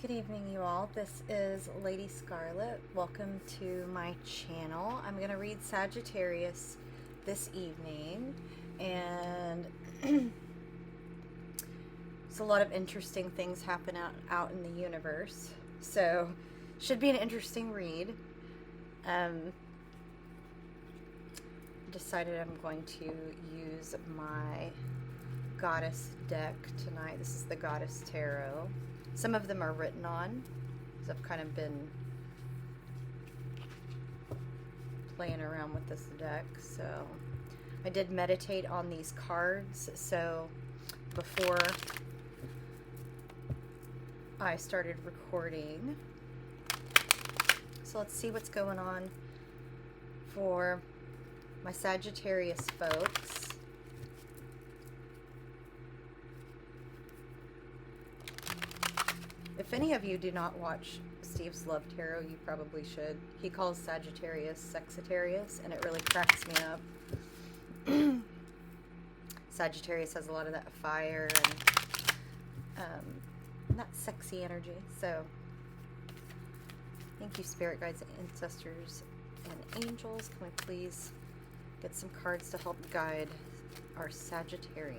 Good evening, you all. This is LadySkarlette. Welcome to my channel. I'm going to read Sagittarius this evening, and there's a lot of interesting things happen out in the universe, so should be an interesting read. Decided I'm going to use my Goddess deck tonight. This is the Goddess Tarot. Some of them are written on, because I've kind of been playing around with this deck. So I did meditate on these cards, so before I started recording. So let's see what's going on for my Sagittarius folks. If any of you do not watch Steve's Love Tarot, you probably should. He calls Sagittarius Sexitarius, and it really cracks me up. Sagittarius has a lot of that fire and that sexy energy. So, thank you, Spirit Guides, Ancestors, and Angels. Can we please get some cards to help guide our Sagittarians?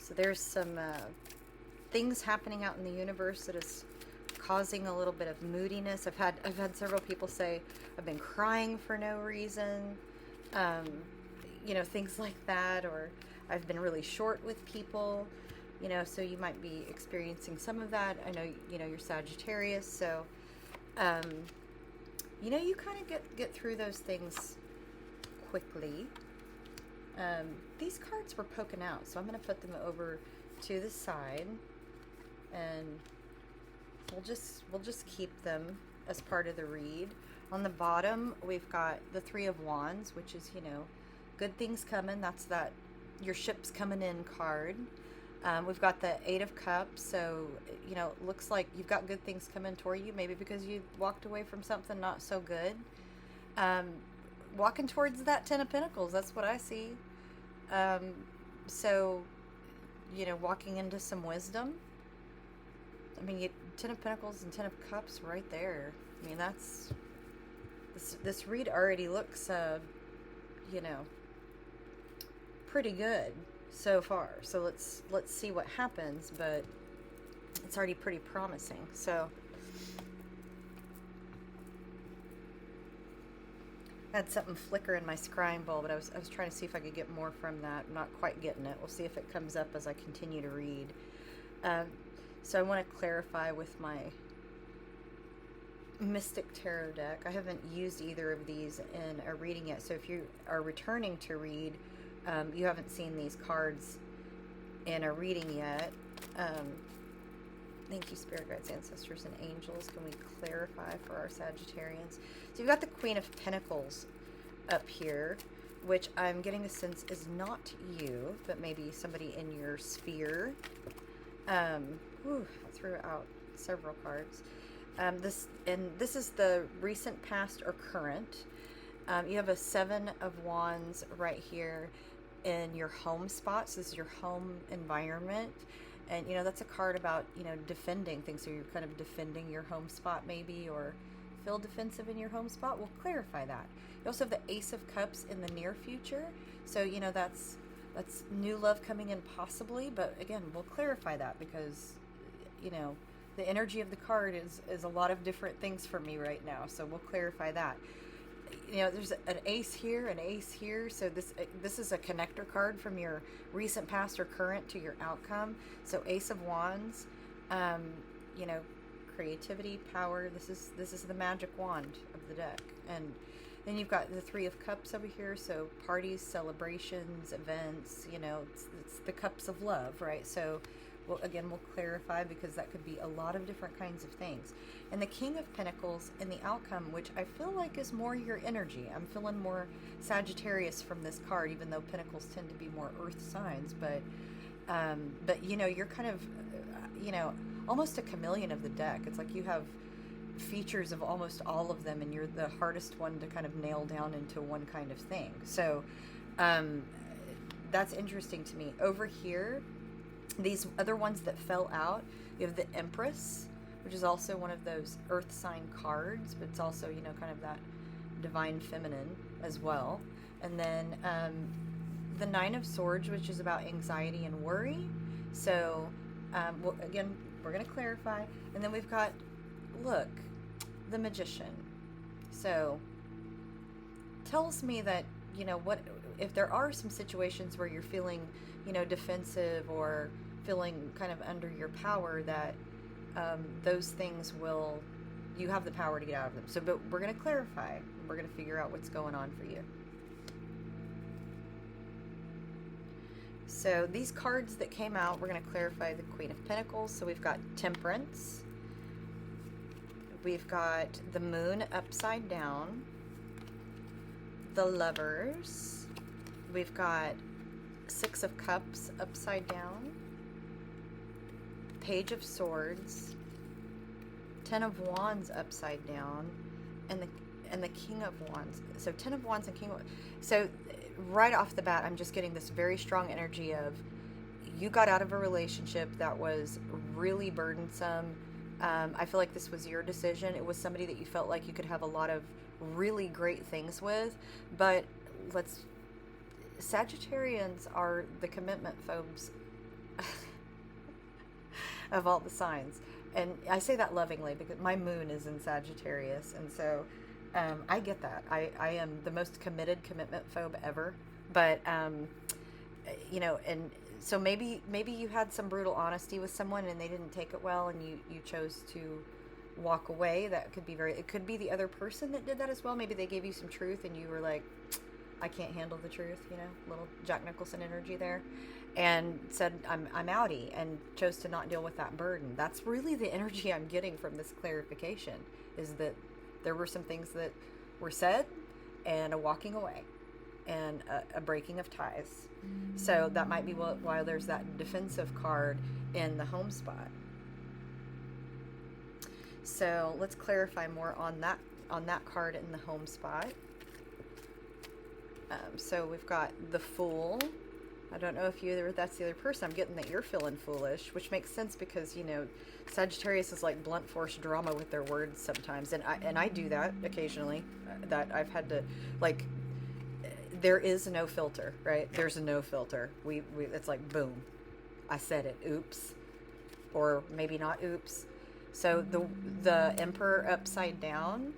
So there's some things happening out in the universe that is causing a little bit of moodiness. I've had several people say I've been crying for no reason, you know, things like that, or I've been really short with people, you know. So you might be experiencing some of that. I know, you know, you're Sagittarius, so you know, you kind of get through those things quickly. These cards were poking out, so I'm going to put them over to the side, and we'll just keep them as part of the read. On the bottom, we've got the Three of Wands, which is, you know, good things coming. That's that your ship's coming in card. We've got the Eight of Cups, so, you know, it looks like you've got good things coming toward you, maybe because you walked away from something not so good. Walking towards that Ten of Pentacles, that's what I see. So, you know, walking into some wisdom. I mean, Ten of Pentacles and Ten of Cups right there. I mean, that's, this read already looks, you know, pretty good so far. So let's see what happens, but it's already pretty promising. So I had something flicker in my scrying bowl, but I was trying to see if I could get more from that. I'm not quite getting it. We'll see if it comes up as I continue to read. So I want to clarify with my Mystic Tarot deck. I haven't used either of these in a reading yet. So if you are returning to read, you haven't seen these cards in a reading yet. Thank you, Spirit Guides, Ancestors, and Angels. Can we clarify for our Sagittarians? So you've got the Queen of Pentacles up here, which I'm getting a sense is not you, but maybe somebody in your sphere. I threw out several cards. This is the recent, past, or current. You have a Seven of Wands right here in your home spot. So this is your home environment. And, you know, that's a card about, you know, defending things. So you're kind of defending your home spot maybe, or feel defensive in your home spot. We'll clarify that. You also have the Ace of Cups in the near future. So, you know, that's new love coming in possibly. But, again, we'll clarify that because, you know, the energy of the card is a lot of different things for me right now. So we'll clarify that. You know, there's an ace here, an ace here. So this is a connector card from your recent, past, or current to your outcome. So Ace of Wands, you know, creativity, power. This is the magic wand of the deck. And then you've got the Three of Cups over here. So parties, celebrations, events. You know, it's the cups of love, right? So Well, again, we'll clarify, because that could be a lot of different kinds of things. And the King of Pentacles in the outcome, which I feel like is more your energy. I'm feeling more Sagittarius from this card, even though Pentacles tend to be more earth signs. But you know, you're kind of, you know, almost a chameleon of the deck. It's like you have features of almost all of them, and you're the hardest one to kind of nail down into one kind of thing. So that's interesting to me. Over here, these other ones that fell out, you have the Empress, which is also one of those earth sign cards, but it's also, you know, kind of that divine feminine as well. And then the Nine of Swords, which is about anxiety and worry. So well, again, we're going to clarify. And then we've got, look, the Magician. So tells me that, you know, what if there are some situations where you're feeling, you know, defensive or feeling kind of under your power, that those things will, you have the power to get out of them. So, but we're going to clarify. We're going to figure out what's going on for you. So these cards that came out, we're going to clarify the Queen of Pentacles. So we've got Temperance. We've got the Moon upside down. The Lovers. We've got Six of Cups upside down. Page of Swords. Ten of Wands upside down. And the King of Wands. So Ten of Wands and King of Wands. So right off the bat, I'm just getting this very strong energy of you got out of a relationship that was really burdensome. I feel like this was your decision. It was somebody that you felt like you could have a lot of really great things with, but Sagittarians are the commitment phobes of all the signs. And I say that lovingly because my moon is in Sagittarius, and so I get that. I am the most committed commitment phobe ever. But you know, and so maybe you had some brutal honesty with someone and they didn't take it well, and you chose to walk away. That could be it could be the other person that did that as well. Maybe they gave you some truth and you were like, I can't handle the truth, you know, little Jack Nicholson energy there, and said, I'm outie, and chose to not deal with that burden. That's really the energy I'm getting from this clarification, is that there were some things that were said, and a walking away, and a breaking of ties. So that might be why there's that defensive card in the home spot. So let's clarify more on that card in the home spot. So we've got the Fool. I don't know if that's the other person. I'm getting that you're feeling foolish, which makes sense because, you know, Sagittarius is like blunt force drama with their words sometimes, and I do that occasionally. That I've had to, like, there is no filter, right? There's no filter. We it's like boom, I said it. Oops, or maybe not oops. So the Emperor upside down.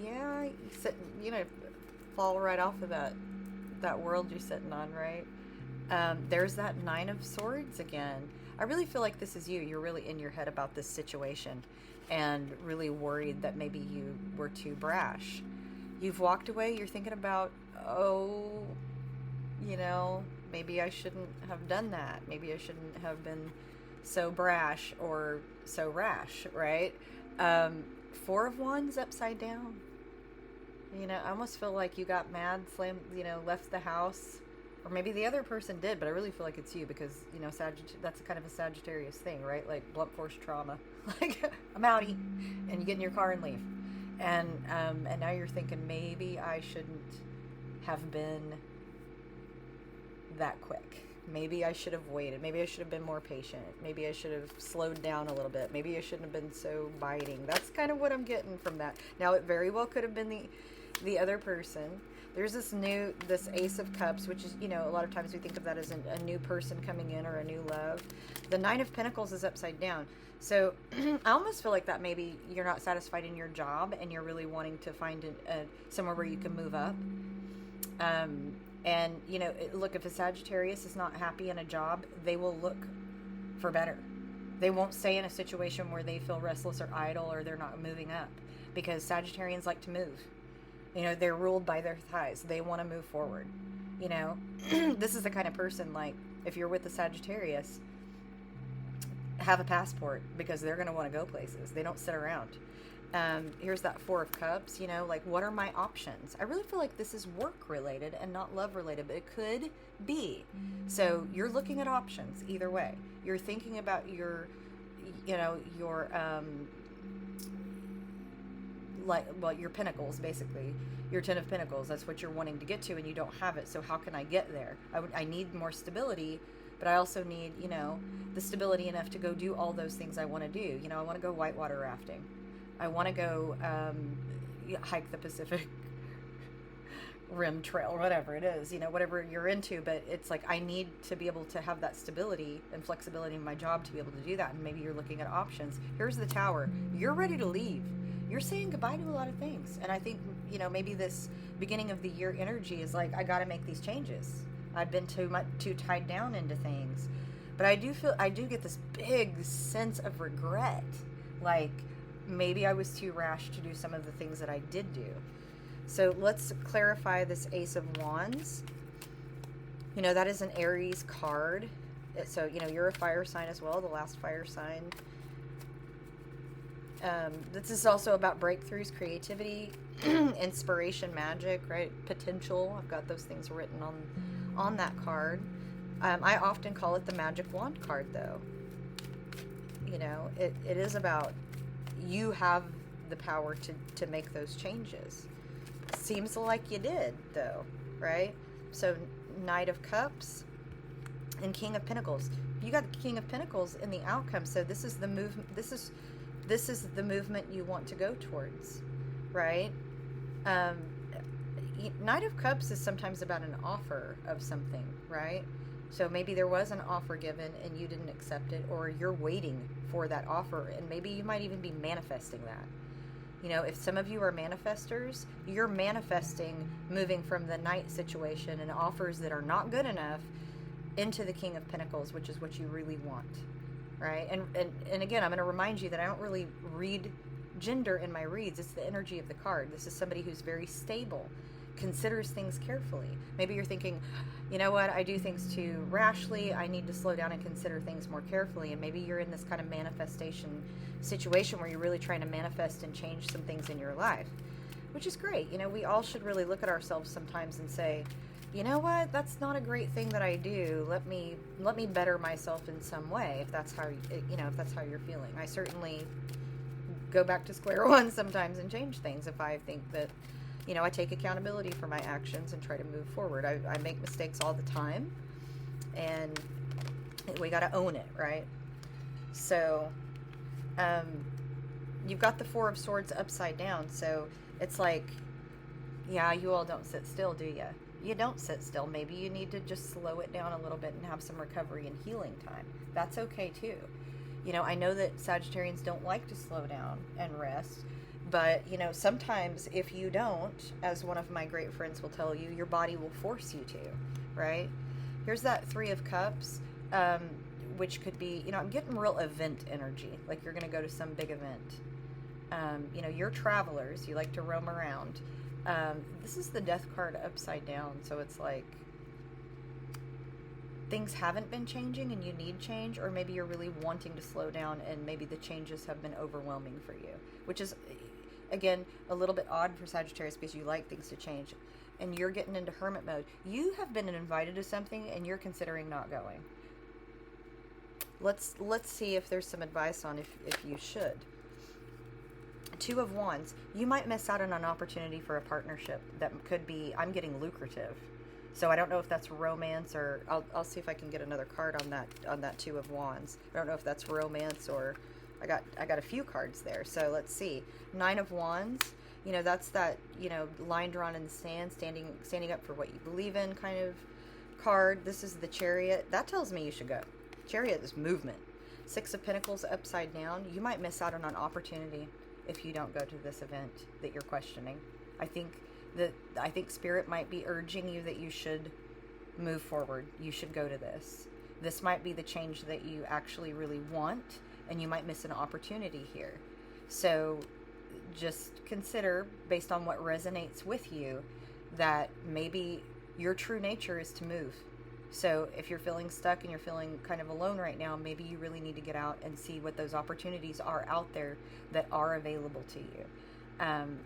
Yeah, you know, fall right off of that world you're sitting on, right? There's that Nine of Swords again. I really feel like this is you. You're really in your head about this situation and really worried that maybe you were too brash. You've walked away. You're thinking about, oh, you know, maybe I shouldn't have done that. Maybe I shouldn't have been so brash or so rash, right? Four of Wands upside down. You know, I almost feel like you got mad, slammed, you know, left the house. Or maybe the other person did, but I really feel like it's you because, you know, that's kind of a Sagittarius thing, right? Like blunt force trauma. Like, I'm outie. And you get in your car and leave. And now you're thinking, maybe I shouldn't have been that quick. Maybe I should have waited. Maybe I should have been more patient. Maybe I should have slowed down a little bit. Maybe I shouldn't have been so biting. That's kind of what I'm getting from that. Now, it very well could have been the other person. There's this Ace of Cups, which is, you know, a lot of times we think of that as a new person coming in or a new love. The Nine of Pentacles is upside down. So I almost feel like that maybe you're not satisfied in your job and you're really wanting to find somewhere where you can move up. And, you know, look, if a Sagittarius is not happy in a job, they will look for better. They won't stay in a situation where they feel restless or idle or they're not moving up, because Sagittarians like to move. You know, they're ruled by their thighs. They want to move forward. You know, this is the kind of person, like, if you're with a Sagittarius, have a passport because they're going to want to go places. They don't sit around. Here's that Four of Cups, you know, like, what are my options? I really feel like this is work related and not love related, but it could be. So you're looking at options either way. You're thinking about your, you know, your, your Pentacles, basically. Your Ten of Pentacles, that's what you're wanting to get to, and you don't have it. So how can I get there? I need more stability, but I also need, you know, the stability enough to go do all those things I want to do. You know, I want to go whitewater rafting. I want to go hike the Pacific Rim Trail, whatever it is, you know, whatever you're into. But it's like, I need to be able to have that stability and flexibility in my job to be able to do that. And maybe you're looking at options. Here's the Tower. You're ready to leave. You're saying goodbye to a lot of things. And I think, you know, maybe this beginning of the year energy is like, I got to make these changes. I've been too tied down into things. But I do get this big sense of regret. Like, maybe I was too rash to do some of the things that I did do. So let's clarify this Ace of Wands. You know, that is an Aries card. So, you know, you're a fire sign as well, the last fire sign. This is also about breakthroughs, creativity, inspiration, magic, right? Potential. I've got those things written on that card. I often call it the magic wand card, though. You know, it is about, you have the power to make those changes. Seems like you did, though, right? So Knight of Cups and King of Pentacles. You got the King of Pentacles in the outcome. So this is the movement. This is the movement you want to go towards, right? Knight of Cups is sometimes about an offer of something, right? So maybe there was an offer given and you didn't accept it, or you're waiting for that offer, and maybe you might even be manifesting that. You know, if some of you are manifestors, you're manifesting moving from the Knight situation and offers that are not good enough into the King of Pentacles, which is what you really want, right? And again, I'm going to remind you that I don't really read gender in my reads. It's the energy of the card. This is somebody who's very stable, considers things carefully. Maybe you're thinking, you know what, I do things too rashly. I need to slow down and consider things more carefully. And maybe you're in this kind of manifestation situation where you're really trying to manifest and change some things in your life, which is great. You know, we all should really look at ourselves sometimes and say, you know what, that's not a great thing that I do. Let me better myself in some way, if that's how, you know, if that's how you're feeling. I certainly go back to square one sometimes and change things if I think that, you know, I take accountability for my actions and try to move forward. I make mistakes all the time, and we got to own it, right? So, you've got the Four of Swords upside down. So it's like, yeah, you all don't sit still, do you? You don't sit still. Maybe you need to just slow it down a little bit and have some recovery and healing time. That's okay too. You know, I know that Sagittarians don't like to slow down and rest, but, you know, sometimes if you don't, as one of my great friends will tell you, your body will force you to, right? Here's that Three of Cups, which could be, you know, I'm getting real event energy, like you're going to go to some big event. You know, you're travelers. You like to roam around. This is the Death card upside down, so it's like things haven't been changing and you need change, or maybe you're really wanting to slow down and maybe the changes have been overwhelming for you, which is, again, a little bit odd for Sagittarius because you like things to change, and you're getting into hermit mode. You have been invited to something and you're considering not going. Let's see if there's some advice on if you should. Two of Wands. You might miss out on an opportunity for a partnership that could be, I'm getting lucrative. So I don't know if that's romance, or I'll see if I can get another card on that Two of Wands. I don't know if that's romance, or I got a few cards there. So let's see. Nine of Wands. You know, that's that, you know, line drawn in the sand, standing up for what you believe in kind of card. This is the Chariot. That tells me you should go. Chariot is movement. Six of Pentacles upside down. You might miss out on an opportunity if you don't go to this event that you're questioning. I think Spirit might be urging you that you should move forward. You should go to this. This might be the change that you actually really want, and you might miss an opportunity here. So just consider, based on what resonates with you, that maybe your true nature is to move. So if you're feeling stuck and you're feeling kind of alone right now, maybe you really need to get out and see what those opportunities are out there that are available to you. And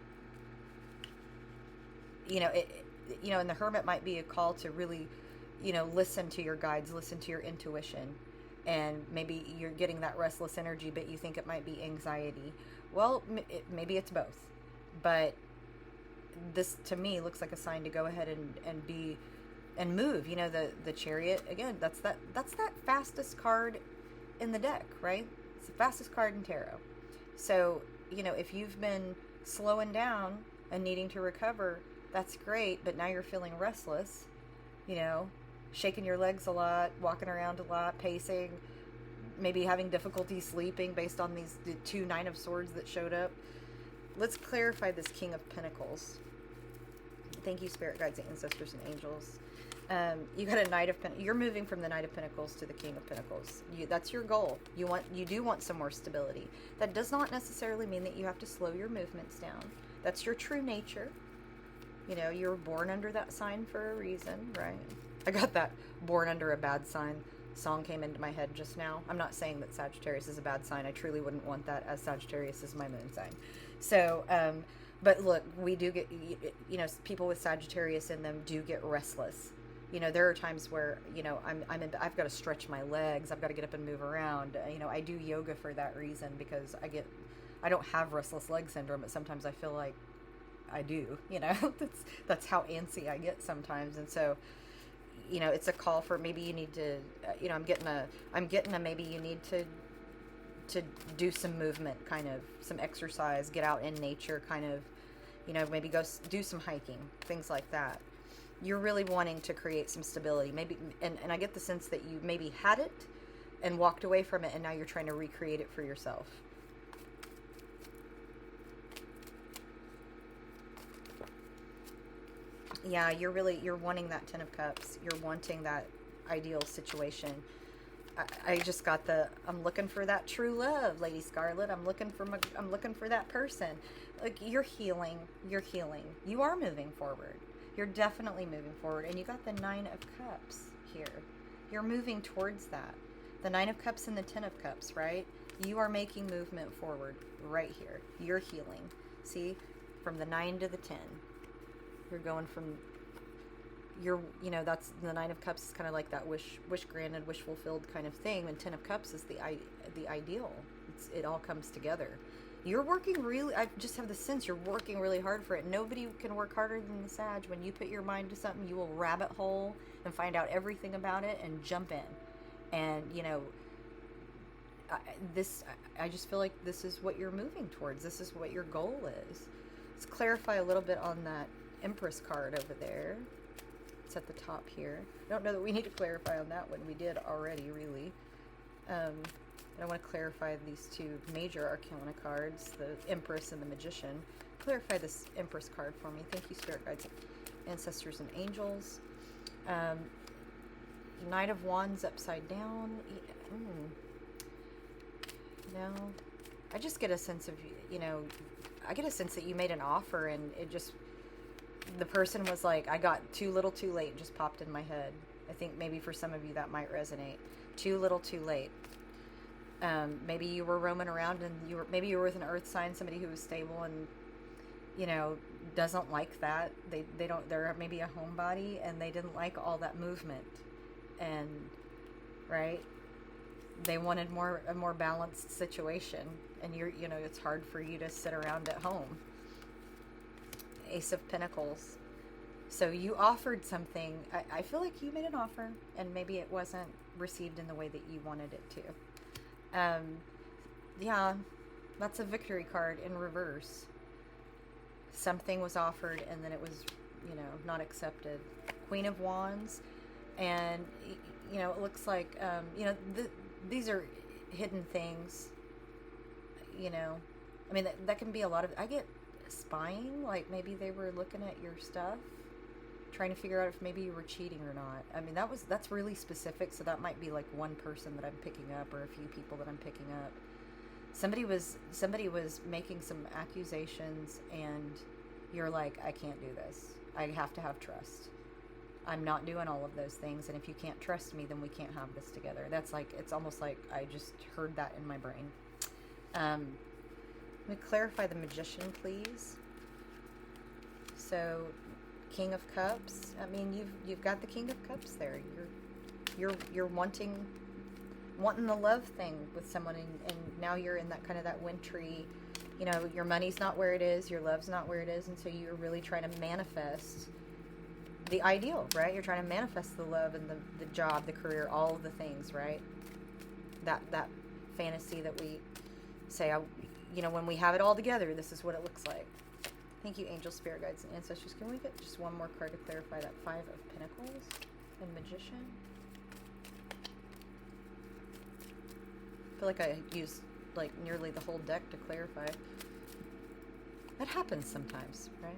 the Hermit might be a call to really, listen to your guides, listen to your intuition. And maybe you're getting that restless energy, but you think it might be anxiety. Well, maybe it's both. But this, to me, looks like a sign to go ahead and be and move. The Chariot, again, that's that fastest card in the deck, right? It's the fastest card in tarot. So, if you've been slowing down and needing to recover, that's great, but now you're feeling restless, shaking your legs a lot, walking around a lot, pacing, maybe having difficulty sleeping based on the 2 Nine of Swords that showed up. Let's clarify this King of Pentacles. Thank you, Spirit Guides, Ancestors, and Angels. You got a Knight of Pentacles. You're moving from the Knight of Pentacles to the King of Pentacles. That's your goal. You do want some more stability. That does not necessarily mean that you have to slow your movements down. That's your true nature. You were born under that sign for a reason, right? I got that born under a bad sign song came into my head just now. I'm not saying that Sagittarius is a bad sign. I truly wouldn't want that, as Sagittarius is my moon sign. So, but look, we do get, people with Sagittarius in them do get restless. There are times where, I've got to stretch my legs. I've got to get up and move around. I do yoga for that reason, because I don't have restless leg syndrome, but sometimes I feel like I do, that's how antsy I get sometimes. And so, it's a call for maybe you need to, I'm getting a maybe you need to do some movement, kind of some exercise, get out in nature, kind of, maybe go do some hiking, things like that. You're really wanting to create some stability, maybe, and I get the sense that you maybe had it and walked away from it, and now you're trying to recreate it for yourself. Yeah, you're wanting that 10 of Cups. You're wanting that ideal situation. I just got I'm looking for that true love, Lady Scarlet. I'm looking for that person. Like, you're healing. You are moving forward. You're definitely moving forward. And you got the 9 of Cups here. You're moving towards that. The 9 of Cups and the 10 of Cups, right? You are making movement forward right here. You're healing. See? From the 9 to the 10. You're going from, that's the 9 of Cups is kind of like that wish granted, wish fulfilled kind of thing. And 10 of Cups is the ideal. It all comes together. You're working really, I just have the sense you're working really hard for it. Nobody can work harder than the Sag. When you put your mind to something, you will rabbit hole and find out everything about it and jump in. And, I just feel like this is what you're moving towards. This is what your goal is. Let's clarify a little bit on that Empress card over there. It's at the top here. I don't know that we need to clarify on that one. We did already, really. But I want to clarify these 2 major Arcana cards, the Empress and the Magician. Clarify this Empress card for me. Thank you, Spirit Guides, Ancestors, and Angels. Knight of Wands upside down. I just get a sense of, I get a sense that you made an offer and it just, the person was like, I got too little too late, just popped in my head. I think maybe for some of you that might resonate. Too little too late. Maybe you were roaming around and maybe you were with an earth sign, somebody who was stable and, doesn't like that. They're maybe a homebody and they didn't like all that movement. And, right? They wanted a more balanced situation. And it's hard for you to sit around at home. Ace of Pentacles. So you offered something. I feel like you made an offer and maybe it wasn't received in the way that you wanted it to. Yeah, that's a Victory card in reverse. Something was offered and then it was, not accepted. Queen of Wands. And, it looks like, these are hidden things, I mean, that can be a lot of, I get spying, like maybe they were looking at your stuff, trying to figure out if maybe you were cheating or not. I mean, that's really specific, so that might be like one person that I'm picking up or a few people that I'm picking up. Somebody was making some accusations and you're like, I can't do this. I have to have trust. I'm not doing all of those things, and if you can't trust me, then we can't have this together. That's like, it's almost like I just heard that in my brain. Let me clarify the Magician, please. So, King of Cups. I mean, you've got the King of Cups there. You're wanting the love thing with someone, and now you're in that kind of that wintry, you know, your money's not where it is, your love's not where it is, and so you're really trying to manifest the ideal, right? You're trying to manifest the love and the job, the career, all of the things, right? That fantasy that we say, you know, when we have it all together, this is what it looks like. Thank you, angels, spirit guides, and ancestors. Can we get just one more card to clarify that Five of Pentacles and Magician? I feel like I used like nearly the whole deck to clarify. That happens sometimes, right?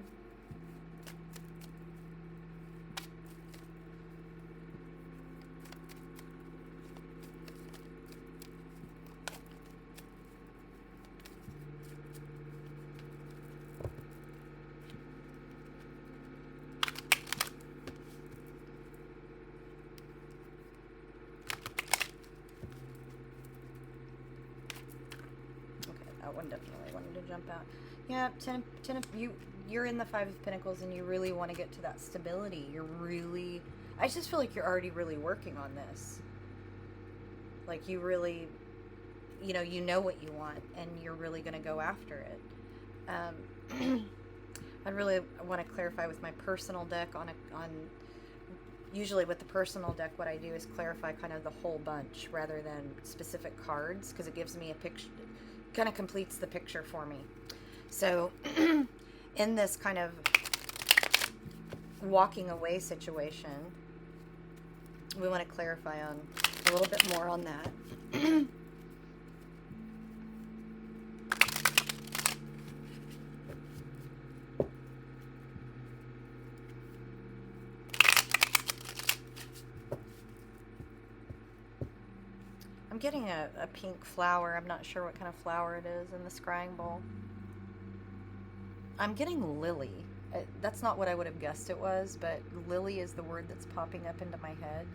That one definitely wanted to jump out. Yeah, you're in the Five of Pentacles, and you really want to get to that stability. I just feel like you're already really working on this. Like you really, you know what you want, and you're really going to go after it. I really want to clarify with my personal deck on usually with the personal deck, what I do is clarify kind of the whole bunch rather than specific cards, because it gives me a picture, kind of completes the picture for me. So in this kind of walking away situation, we want to clarify on a little bit more on that. I'm getting a pink flower. I'm not sure what kind of flower it is in the scrying bowl. I'm getting lily. That's not what I would have guessed it was, but lily is the word that's popping up into my head.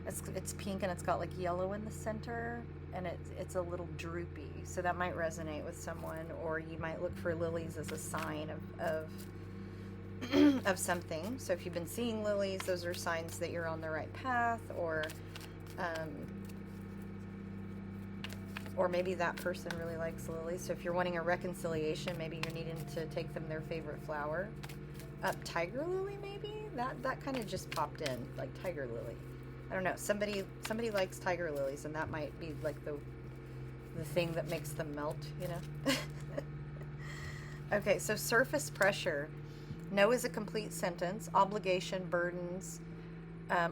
It's pink, and it's got like yellow in the center, and it's a little droopy, so that might resonate with someone, or you might look for lilies as a sign of something. So if you've been seeing lilies, those are signs that you're on the right path, or maybe that person really likes lilies. So if you're wanting a reconciliation, maybe you're needing to take them their favorite flower. Tiger lily, maybe? That kind of just popped in, like tiger lily. I don't know. Somebody likes tiger lilies, and that might be like the thing that makes them melt, you know? Okay, so surface pressure. No is a complete sentence. Obligation, burdens,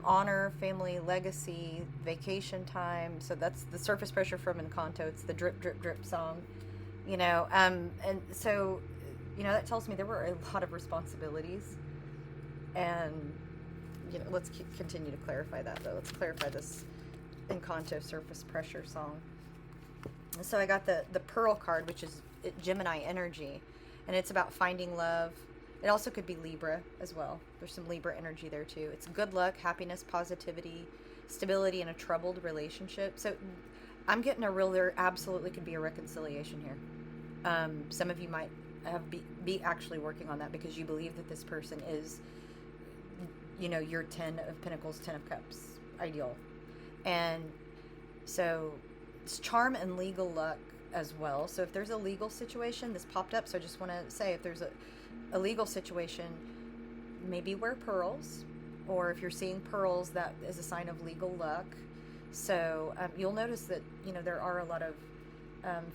honor, family, legacy, vacation time. So that's the surface pressure from Encanto. It's the drip, drip, drip song, you know. And so, you know, that tells me there were a lot of responsibilities. And, you know, let's continue to clarify that, though. Let's clarify this Encanto surface pressure song. So I got the Pearl card, which is Gemini energy, and it's about finding love. It also could be Libra as well. There's some Libra energy there too. It's good luck, happiness, positivity, stability in a troubled relationship. So I'm getting there absolutely could be a reconciliation here. Some of you might be actually working on that because you believe that this person is, you know, your 10 of Pentacles, 10 of Cups ideal. And so it's charm and legal luck as well. So if there's a legal situation, this popped up, so I just want to say, if there's a legal situation, maybe wear pearls, or if you're seeing pearls, that is a sign of legal luck. So you'll notice that, you know, there are a lot of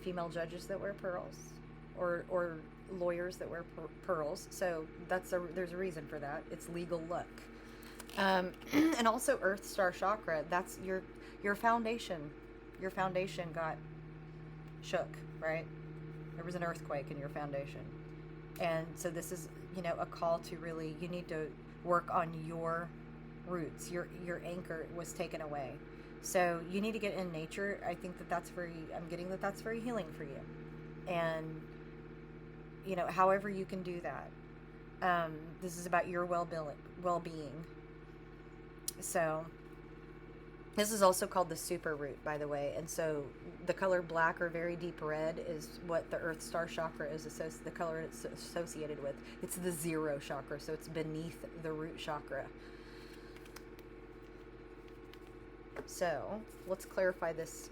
female judges that wear pearls, or lawyers that wear pearls. So there's a reason for that. It's legal luck. And also Earth Star Chakra, that's your foundation. Your foundation got shook, right? There was an earthquake in your foundation. And so this is, you know, a call to really, you need to work on your roots. Your anchor was taken away. So you need to get in nature. I think that's very healing for you. And, you know, however you can do that. This is about your well-being. So this is also called the super root, by the way. And so the color black or very deep red is what the Earth Star chakra is the color it's associated with. It's the 0 chakra, so it's beneath the root chakra. So let's clarify this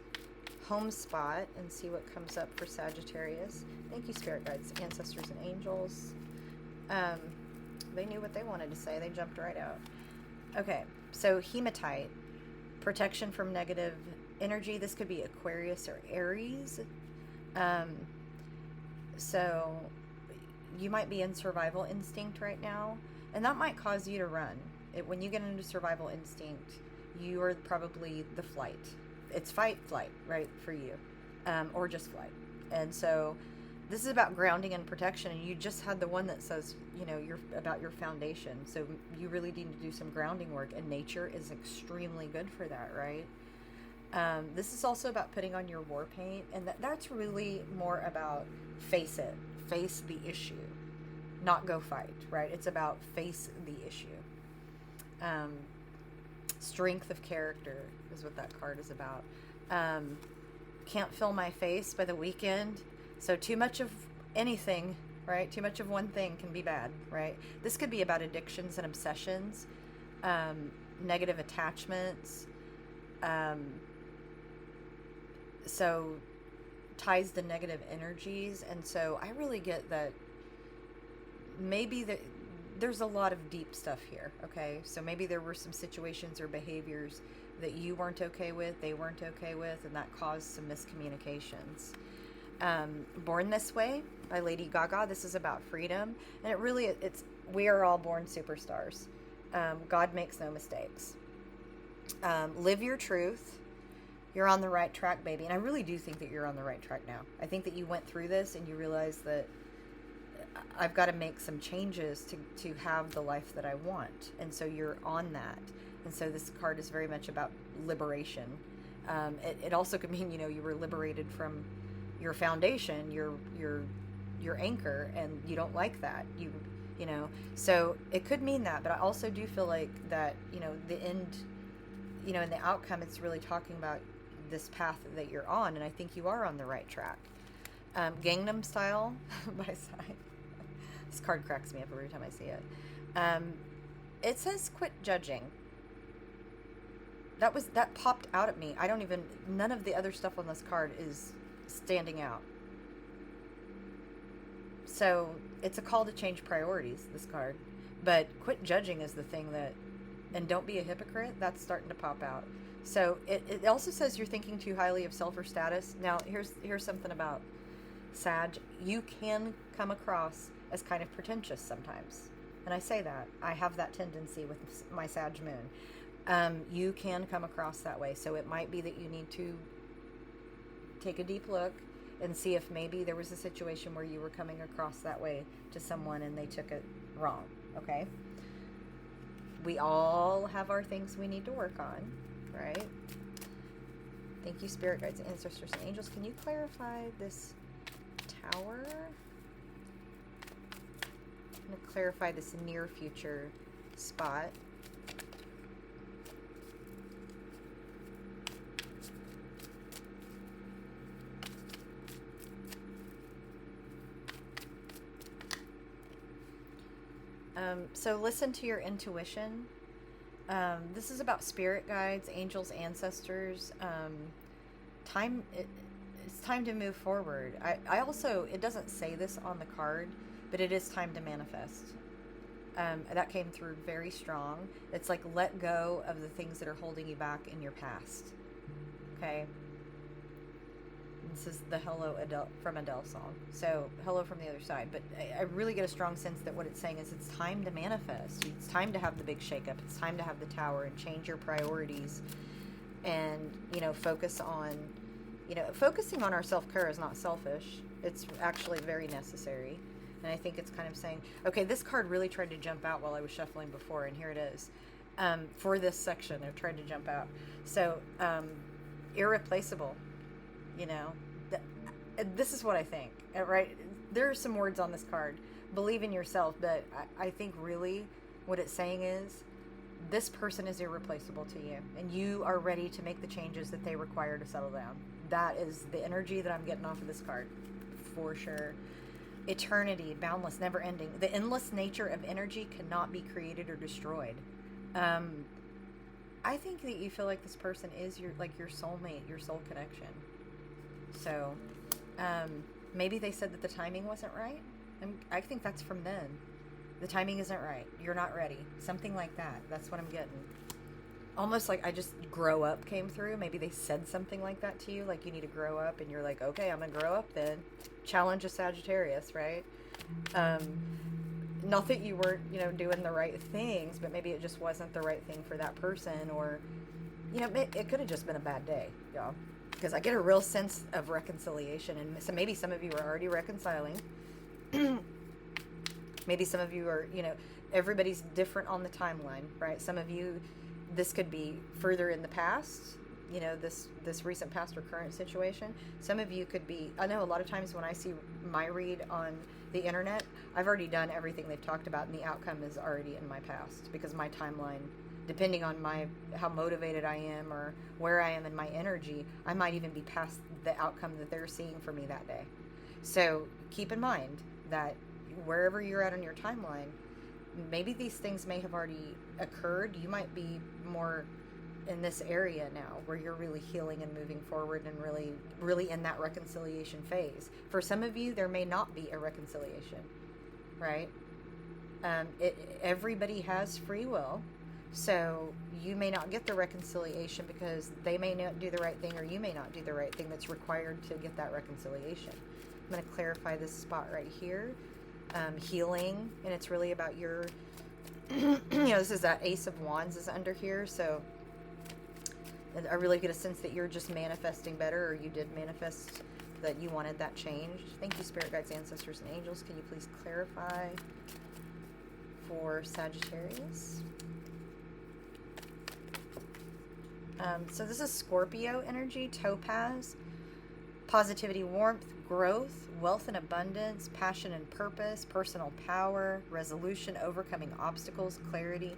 home spot and see what comes up for Sagittarius. Thank you, spirit guides, ancestors, and angels. They knew what they wanted to say. They jumped right out. Okay, so hematite, protection from negative energy. This could be Aquarius or Aries. So you might be in survival instinct right now, and that might cause you to run. When you get into survival instinct, you are probably the flight. It's fight, flight, right, for you, or just flight. And so this is about grounding and protection, and you just had the one that says, you know, you're about your foundation. So you really need to do some grounding work, and nature is extremely good for that, right? This is also about putting on your war paint, and that's really more about face the issue, not go fight, right? It's about face the issue. Strength of character is what that card is about. Can't feel my face by the weekend. So too much of anything, right? Too much of one thing can be bad, right? This could be about addictions and obsessions, negative attachments, so ties to negative energies. And so I really get that maybe there's a lot of deep stuff here, okay? So maybe there were some situations or behaviors that you weren't okay with, they weren't okay with, and that caused some miscommunications. Born This Way by Lady Gaga. This is about freedom, and we are all born superstars. God makes no mistakes. Live your truth. You're on the right track, baby. And I really do think that you're on the right track now. I think that you went through this and you realized that I've got to make some changes to have the life that I want. And so you're on that. And so this card is very much about liberation. It also could mean, you know, you were liberated from your foundation, your anchor, and you don't like that. You know, so it could mean that, but I also do feel like that, you know, the end, you know, in the outcome, it's really talking about this path that you're on, and I think you are on the right track. Gangnam Style by Sai. This card cracks me up every time I see it. It says quit judging. That popped out at me. None of the other stuff on this card is standing out. So it's a call to change priorities, this card. But quit judging is the thing and don't be a hypocrite, that's starting to pop out. So it also says you're thinking too highly of self or status. Now, here's something about Sag. You can come across as kind of pretentious sometimes. And I say that. I have that tendency with my Sag moon. You can come across that way. So it might be that you need to take a deep look and see if maybe there was a situation where you were coming across that way to someone and they took it wrong, okay? We all have our things we need to work on, right? Thank you, spirit guides, ancestors, and angels. Can you clarify this tower? I'm going to clarify this near future spot. So listen to your intuition. This is about spirit guides, angels, ancestors. It's time to move forward. I also, it doesn't say this on the card, but it is time to manifest. That came through very strong. It's like let go of the things that are holding you back in your past. Okay? This is the Hello Adele from Adele song. So, hello from the other side. But I really get a strong sense that what it's saying is it's time to manifest. It's time to have the big shakeup. It's time to have the tower and change your priorities. And, you know, focusing on our self-care is not selfish. It's actually very necessary. And I think it's kind of saying, okay, this card really tried to jump out while I was shuffling before, and here it is. For this section, they're trying to jump out. So, irreplaceable. You know, this is what I think, right? There are some words on this card, believe in yourself, but I think really what it's saying is this person is irreplaceable to you, and you are ready to make the changes that they require to settle down. That is the energy that I'm getting off of this card, for sure. Eternity, boundless, never ending. The endless nature of energy cannot be created or destroyed. I think that you feel like this person is your soulmate, your soul connection. So, maybe they said that the timing wasn't right. I think that's from them. The timing isn't right. You're not ready. Something like that. That's what I'm getting. Almost like I just grow up came through. Maybe they said something like that to you. Like you need to grow up. And you're like, okay, I'm going to grow up then. Challenge a Sagittarius, right? Not that you weren't, doing the right things. But maybe it just wasn't the right thing for that person. Or, it could have just been a bad day, y'all. Because I get a real sense of reconciliation. And so maybe some of you are already reconciling. Maybe some of you are, everybody's different on the timeline, right? Some of you, this could be further in the past, this recent past or current situation. Some of you could be, I know a lot of times when I see my read on the internet, I've already done everything they've talked about and the outcome is already in my past because my timeline, depending on how motivated I am or where I am in my energy, I might even be past the outcome that they're seeing for me that day. So keep in mind that wherever you're at on your timeline, maybe these things may have already occurred. You might be more in this area now where you're really healing and moving forward and really, really in that reconciliation phase. For some of you, there may not be a reconciliation, right? Everybody has free will. So you may not get the reconciliation because they may not do the right thing or you may not do the right thing that's required to get that reconciliation. I'm going to clarify this spot right here. Healing, and it's really about your, this is that Ace of Wands is under here, so I really get a sense that you're just manifesting better, or you did manifest that you wanted that changed. Thank you, Spirit Guides, Ancestors, and Angels. Can you please clarify for Sagittarius? So this is Scorpio energy, Topaz, positivity, warmth, growth, wealth and abundance, passion and purpose, personal power, resolution, overcoming obstacles, clarity.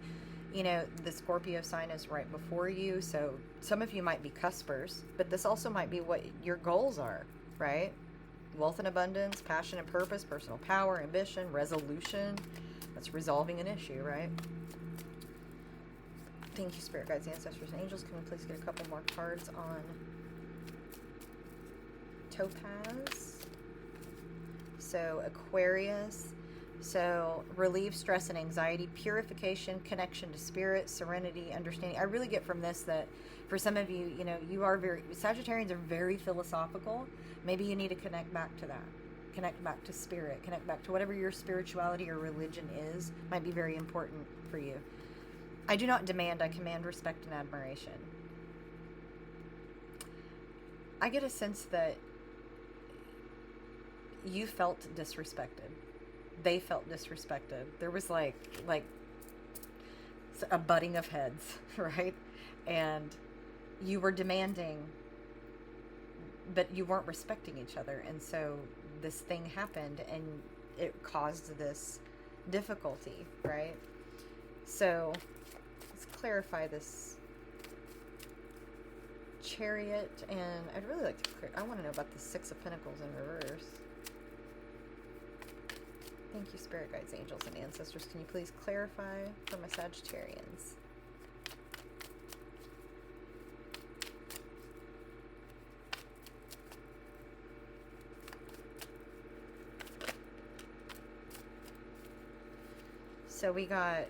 The Scorpio sign is right before you, so some of you might be cuspers, but this also might be what your goals are, right? Wealth and abundance, passion and purpose, personal power, ambition, resolution. That's resolving an issue, right? Thank you, Spirit Guides, Ancestors, and Angels. Can we please get a couple more cards on Topaz? So Aquarius. So relief, stress, and anxiety, purification, connection to spirit, serenity, understanding. I really get from this that for some of you, you are Sagittarians are very philosophical. Maybe you need to connect back to that. Connect back to spirit. Connect back to whatever your spirituality or religion is. Might be very important for you. I do not demand, I command respect and admiration. I get a sense that you felt disrespected. They felt disrespected. There was like a butting of heads, right? And you were demanding, but you weren't respecting each other. And so this thing happened and it caused this difficulty, right? So let's clarify this Chariot. And I'd really like to I want to know about the Six of Pentacles in reverse. Thank you, Spirit Guides, Angels, and Ancestors. Can you please clarify for my Sagittarians? So we got,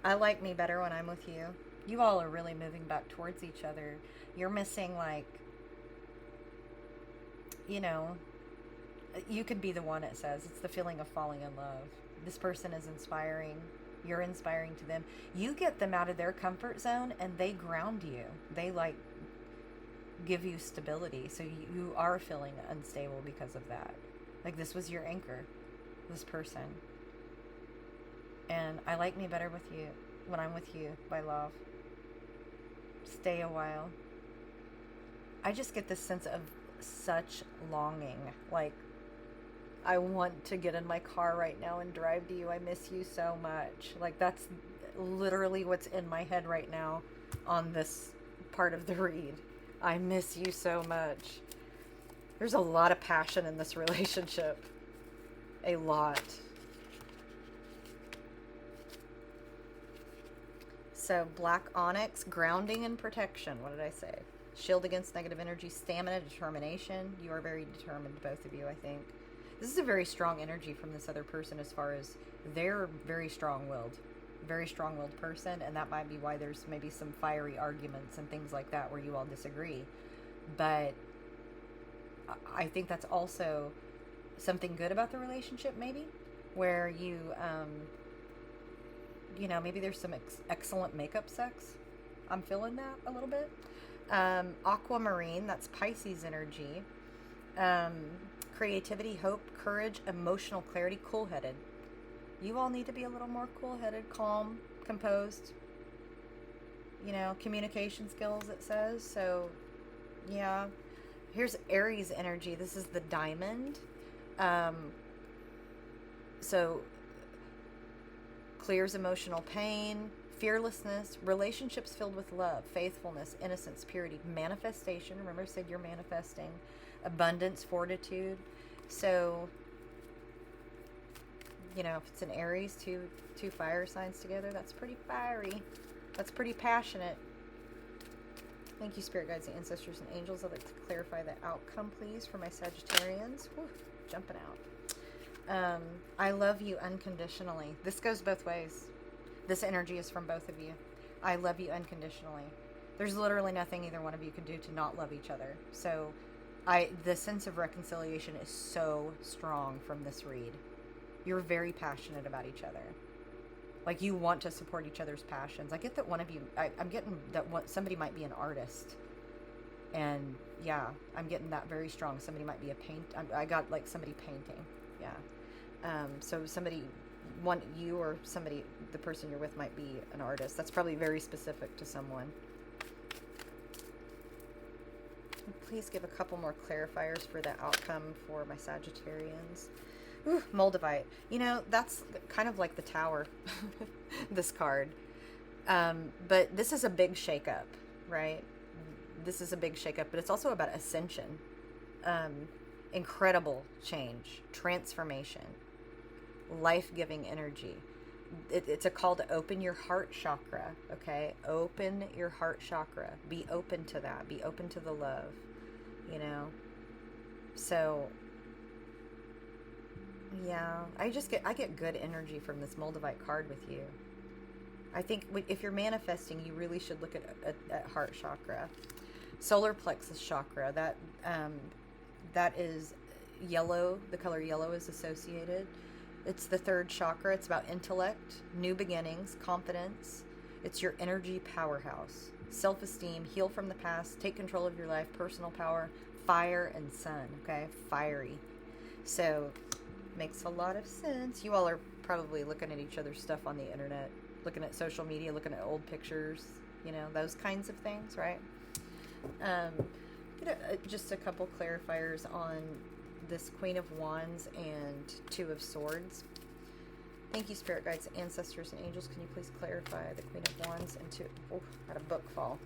I like me better when I'm with you. You all are really moving back towards each other. You're missing, like, you could be the one, it says. It's the feeling of falling in love. This person is inspiring. You're inspiring to them. You get them out of their comfort zone and they ground you. They give you stability. So you are feeling unstable because of that. Like this was your anchor, this person. And I like me better with you when I'm with you by love. Stay a while. I just get this sense of such longing. Like, I want to get in my car right now and drive to you. I miss you so much. Like, that's literally what's in my head right now on this part of the read. I miss you so much. There's a lot of passion in this relationship. A lot. So, black onyx, grounding and protection. What did I say? Shield against negative energy, stamina, determination. You are very determined, both of you, I think. This is a very strong energy from this other person as far as they're very strong-willed. Very strong-willed person, and that might be why there's maybe some fiery arguments and things like that where you all disagree. But I think that's also something good about the relationship, maybe, where you, you know, maybe there's some excellent makeup sex. I'm feeling that a little bit. Aquamarine, that's Pisces energy. Creativity, hope, courage, emotional clarity, cool-headed. You all need to be a little more cool-headed, calm, composed. You know, communication skills, it says. So, yeah. Here's Aries energy. This is the diamond. So, clears emotional pain, fearlessness, relationships filled with love, faithfulness, innocence, purity, manifestation. Remember I said you're manifesting. Abundance, fortitude. So, you know, if it's an Aries, two fire signs together, that's pretty fiery. That's pretty passionate. Thank you, Spirit Guides, Ancestors, and Angels. I'd like to clarify the outcome, please, for my Sagittarians. Whew, jumping out. I love you unconditionally. This goes both ways. This energy is from both of you. I love you unconditionally. There's literally nothing either one of you can do to not love each other. So, the sense of reconciliation is so strong from this read. You're very passionate about each other. Like, you want to support each other's passions. I get that one of you, I'm getting that somebody might be an artist. And, yeah, I'm getting that very strong. Somebody might be I got, like, somebody painting. Yeah. So somebody, you or somebody, the person you're with might be an artist. That's probably very specific to someone. Please give a couple more clarifiers for the outcome for my Sagittarians. Ooh, Moldavite. You know, that's kind of like the Tower, this card. But this is a big shakeup, right? This is a big shakeup, but it's also about ascension. Incredible change, transformation, life-giving energy. It's a call to open your heart chakra, okay? Open your heart chakra. Be open to that. Be open to the love, you know? So, yeah, I get good energy from this Moldavite card with you. I think if you're manifesting, you really should look at heart chakra. Solar plexus chakra, that is yellow. The color yellow is associated. It's the third chakra. It's about intellect, new beginnings, confidence. It's your energy powerhouse. Self-esteem, heal from the past, take control of your life, personal power, fire and sun, okay? Fiery. So, makes a lot of sense. You all are probably looking at each other's stuff on the internet, looking at social media, looking at old pictures, you know, those kinds of things, right? Just a couple clarifiers on this Queen of Wands and Two of Swords. Thank you, Spirit Guides, Ancestors, and Angels. Can you please clarify the Queen of Wands and Two... Oh, had a book fall.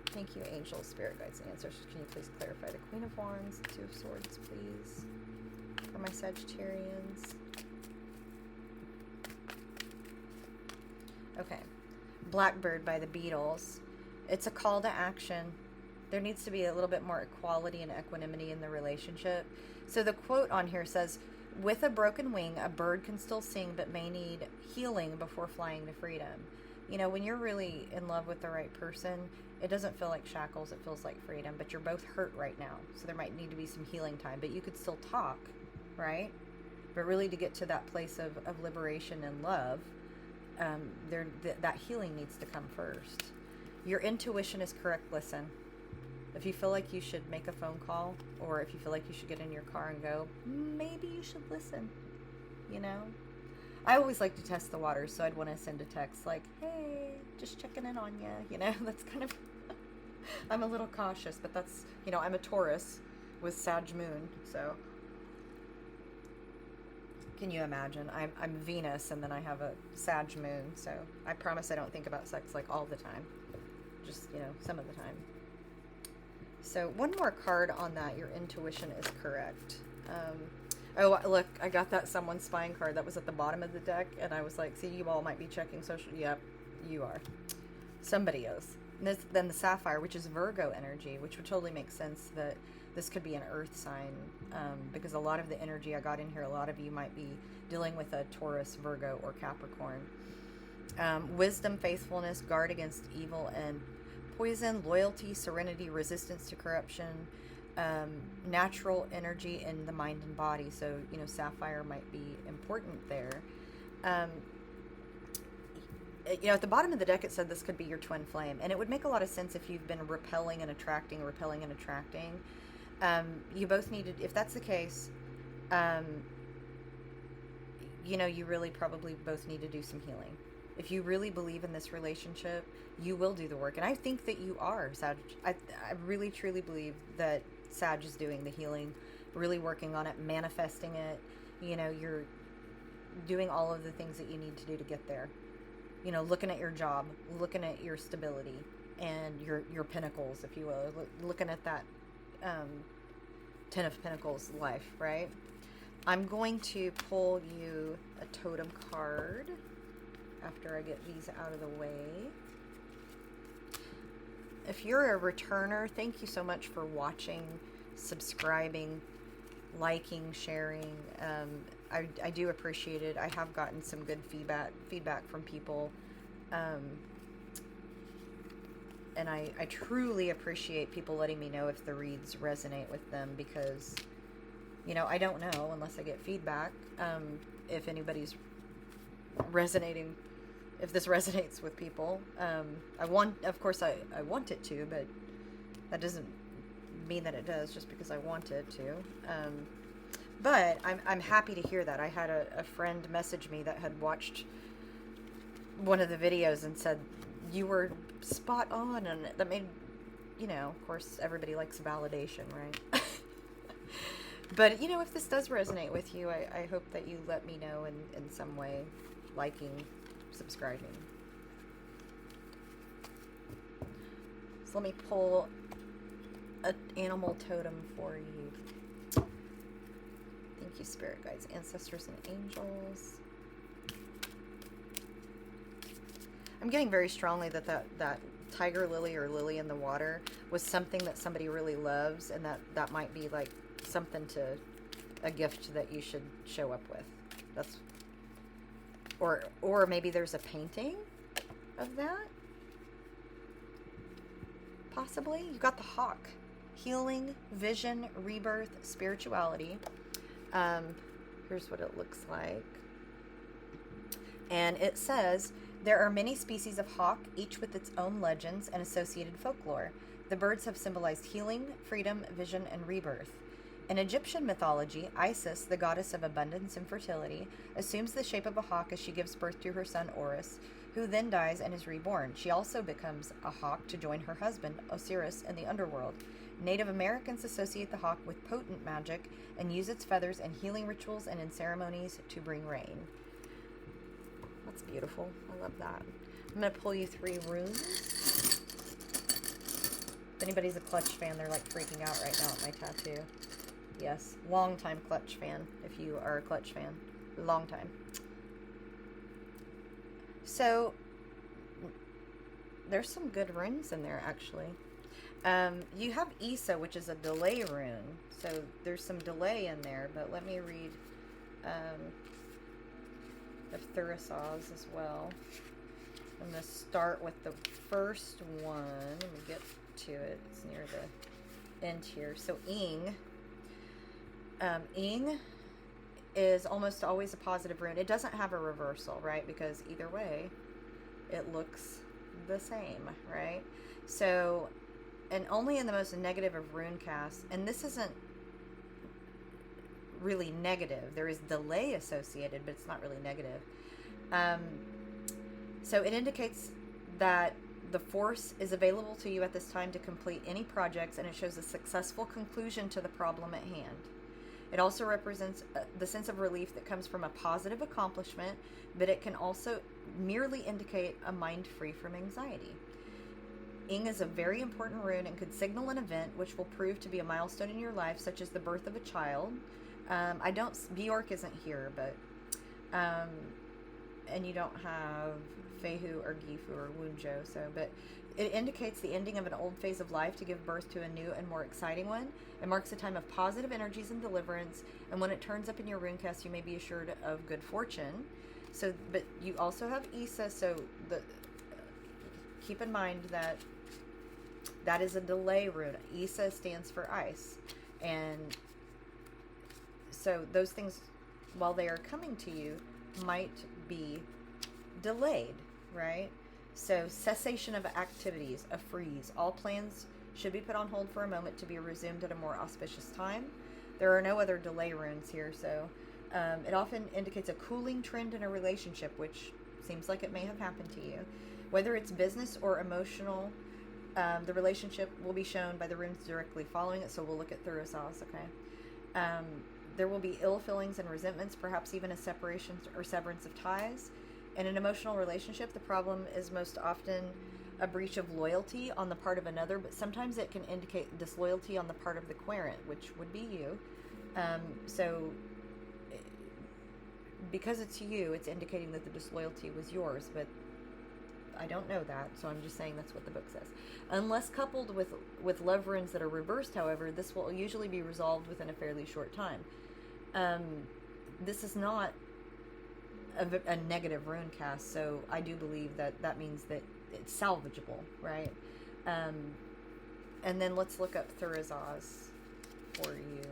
Thank you, Angels, Spirit Guides, and Ancestors. Can you please clarify the Queen of Wands and Two of Swords, please, for my Sagittarians? Okay. Blackbird by the Beatles. It's a call to action. There needs to be a little bit more equality and equanimity in the relationship. So the quote on here says, with a broken wing, a bird can still sing but may need healing before flying to freedom. You know, when you're really in love with the right person, it doesn't feel like shackles, it feels like freedom, but you're both hurt right now. So there might need to be some healing time, but you could still talk, right? But really to get to that place of liberation and love, that healing needs to come first. Your intuition is correct. Listen. If you feel like you should make a phone call, or if you feel like you should get in your car and go, maybe you should listen, you know? I always like to test the waters, so I'd want to send a text like, hey, just checking in on you, you know? That's kind of, I'm a little cautious, but that's, you know, I'm a Taurus, with Sag moon. So can you imagine? I'm Venus, and then I have a Sag moon. So I promise I don't think about sex like all the time. Just, you know, some of the time. So one more card on that. Your intuition is correct. Oh, look, I got that someone spying card that was at the bottom of the deck, and I was like, see, you all might be checking social. Yep, you are. Somebody is. And then the sapphire, which is Virgo energy, which would totally make sense that this could be an earth sign, because a lot of the energy I got in here, a lot of you might be dealing with a Taurus, Virgo, or Capricorn. Wisdom, faithfulness, guard against evil and poison, loyalty, serenity, resistance to corruption, natural energy in the mind and body. So, you know, sapphire might be important there. You know, at the bottom of the deck, it said this could be your twin flame. And it would make a lot of sense if you've been repelling and attracting, repelling and attracting. You both needed, if that's the case, you know, you really probably both need to do some healing. If you really believe in this relationship, you will do the work. And I think that you are, Sag. I really, truly believe that Sag is doing the healing, really working on it, manifesting it. You know, you're doing all of the things that you need to do to get there. You know, looking at your job, looking at your stability and your pinnacles, if you will, looking at that Ten of Pentacles life, right? I'm going to pull you a totem card after I get these out of the way. If you're a returner, thank you so much for watching, subscribing, liking, sharing. I do appreciate it. I have gotten some good feedback from people. And I truly appreciate people letting me know if the reads resonate with them, because, you know, I don't know unless I get feedback, if anybody's resonating, if this resonates with people. Of course I want it to, but that doesn't mean that it does just because I want it to. But I'm happy to hear that. I had a friend message me that had watched one of the videos and said, you were spot on, and that made, you know, of course everybody likes validation, right? But, you know, if this does resonate with you, I hope that you let me know in some way, liking, subscribing. So let me pull an animal totem for you. Thank you, spirit guides, ancestors, and angels. I'm getting very strongly that tiger lily or lily in the water was something that somebody really loves, and that might be like something a gift that you should show up with. That's, or maybe there's a painting of that. Possibly. You got the hawk. Healing, vision, rebirth, spirituality. Here's what it looks like. And it says, there are many species of hawk, each with its own legends and associated folklore. The birds have symbolized healing, freedom, vision, and rebirth. In Egyptian mythology, Isis, the goddess of abundance and fertility, assumes the shape of a hawk as she gives birth to her son Horus, who then dies and is reborn. She also becomes a hawk to join her husband, Osiris, in the underworld. Native Americans associate the hawk with potent magic and use its feathers in healing rituals and in ceremonies to bring rain. That's beautiful. I love that. I'm going to pull you 3 runes. If anybody's a Clutch fan, they're like freaking out right now at my tattoo. Yes, long time Clutch fan, if you are a Clutch fan. Long time. So, there's some good runes in there, actually. You have Isa, which is a delay rune. So, there's some delay in there, but let me read of Thurisaz as well. I'm going to start with the first one. Let me get to it. It's near the end here. So, Ing. Ing is almost always a positive rune. It doesn't have a reversal, right? Because either way, it looks the same, right? So, and only in the most negative of rune casts, and this isn't really negative. There is delay associated, but it's not really negative. So it indicates that The force is available to you at this time to complete any projects, and it shows a successful conclusion to the problem at hand. It also represents the sense of relief that comes from a positive accomplishment, but it can also merely indicate a mind free from anxiety. Ing is a very important rune and could signal an event which will prove to be a milestone in your life, such as the birth of a child. Bjork isn't here, but, and you don't have Fehu or Gifu or Wunjo, but it indicates the ending of an old phase of life to give birth to a new and more exciting one. It marks a time of positive energies and deliverance, and when it turns up in your runecast, you may be assured of good fortune. So, but you also have Isa, so keep in mind that is a delay rune. Isa stands for ice, and so those things, while they are coming to you, might be delayed, right? So cessation of activities, a freeze. All plans should be put on hold for a moment to be resumed at a more auspicious time. There are no other delay runes here, so it often indicates a cooling trend in a relationship, which seems like it may have happened to you. Whether it's business or emotional, the relationship will be shown by the runes directly following it, so we'll look at Thurisaz, okay? There will be ill feelings and resentments, perhaps even a separation or severance of ties. In an emotional relationship, the problem is most often a breach of loyalty on the part of another, but sometimes it can indicate disloyalty on the part of the querent, which would be you. So because it's you, it's indicating that the disloyalty was yours, but I don't know that, so I'm just saying that's what the book says. Unless coupled with love runes that are reversed, however, this will usually be resolved within a fairly short time. This is not a negative rune cast, so I do believe that means that it's salvageable, right? And then let's look up Thurisaz for you.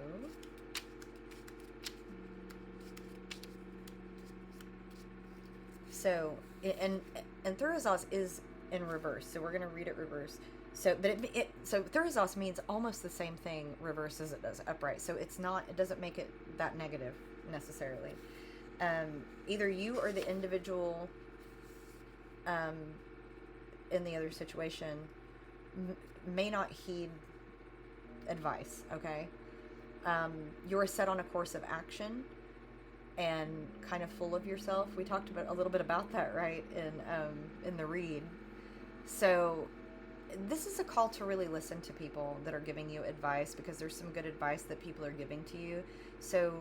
So, and Thurisaz is in reverse, so we're going to read it reverse. So, but so Thurisaz means almost the same thing reverse as it does upright. So it doesn't make it that negative necessarily. Either you or the individual in the other situation may not heed advice, okay? You're set on a course of action and kind of full of yourself. We talked a little bit about that, right, in the read. So this is a call to really listen to people that are giving you advice, because there's some good advice that people are giving to you. So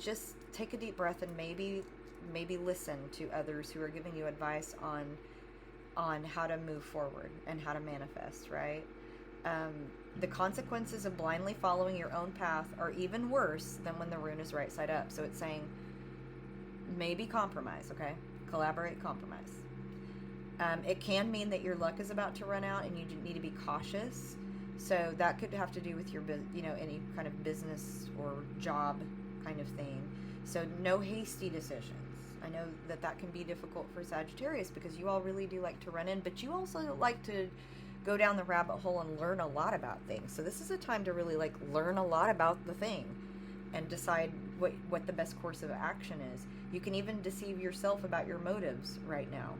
just take a deep breath and maybe listen to others who are giving you advice on how to move forward and how to manifest, right? The consequences of blindly following your own path are even worse than when the rune is right side up. So it's saying maybe compromise, okay? Collaborate, compromise. It can mean that your luck is about to run out and you need to be cautious. So that could have to do with your, any kind of business or job kind of thing. So no hasty decisions. I know that can be difficult for Sagittarius, because you all really do like to run in, but you also like to go down the rabbit hole and learn a lot about things. So this is a time to really learn a lot about the thing and decide what the best course of action is. You can even deceive yourself about your motives right now.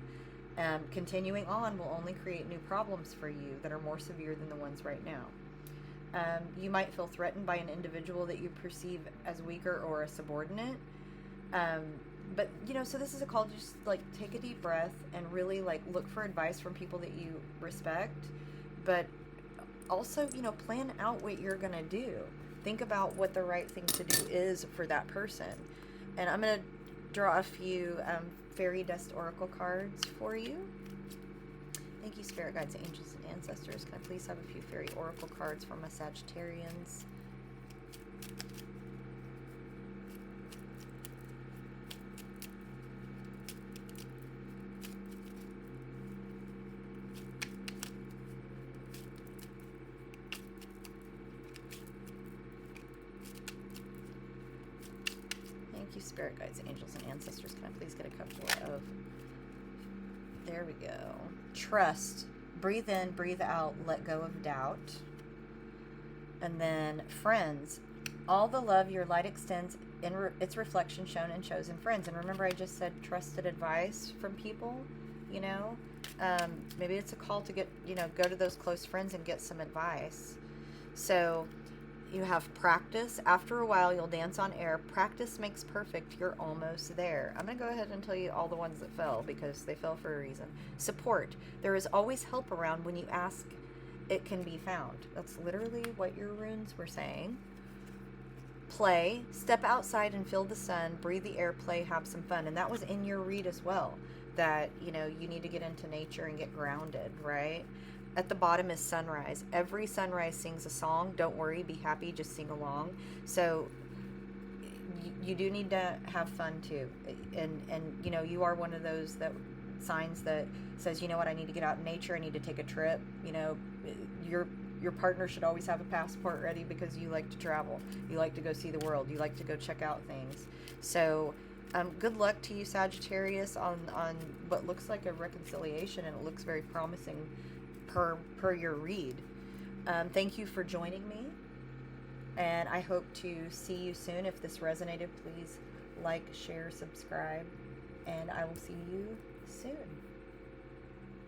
Continuing on will only create new problems for you that are more severe than the ones right now. You might feel threatened by an individual that you perceive as weaker or a subordinate. But, so this is a call to just, take a deep breath and really, look for advice from people that you respect. But also, plan out what you're going to do. Think about what the right thing to do is for that person. And I'm going to draw a few fairy dust oracle cards for you. Thank you, spirit guides, angels, and ancestors. Can I please have a few fairy oracle cards for my Sagittarians? Thank you, spirit guides, angels, and ancestors. Can I please get a couple of... There we go. Trust. Breathe in, breathe out, let go of doubt. And then friends. All the love your light extends in its reflection shown in chosen friends. And remember, I just said trusted advice from people, Maybe it's a call to get, go to those close friends and get some advice. So you have practice. After a while, you'll dance on air. Practice makes perfect. You're almost there. I'm going to go ahead and tell you all the ones that fell because they fell for a reason. Support. There is always help around. When you ask, it can be found. That's literally what your runes were saying. Play. Step outside and feel the sun. Breathe the air. Play. Have some fun. And that was in your read as well. That, you need to get into nature and get grounded, right? At the bottom is sunrise. Every sunrise sings a song. Don't worry, be happy, just sing along. So you do need to have fun too. And you are one of those signs that says, you know what, I need to get out in nature, I need to take a trip. Your partner should always have a passport ready because you like to travel. You like to go see the world. You like to go check out things. So good luck to you, Sagittarius, on what looks like a reconciliation, and it looks very promising per your read. Thank you for joining me, and I hope to see you soon. If this resonated, please like, share, subscribe, and I will see you soon.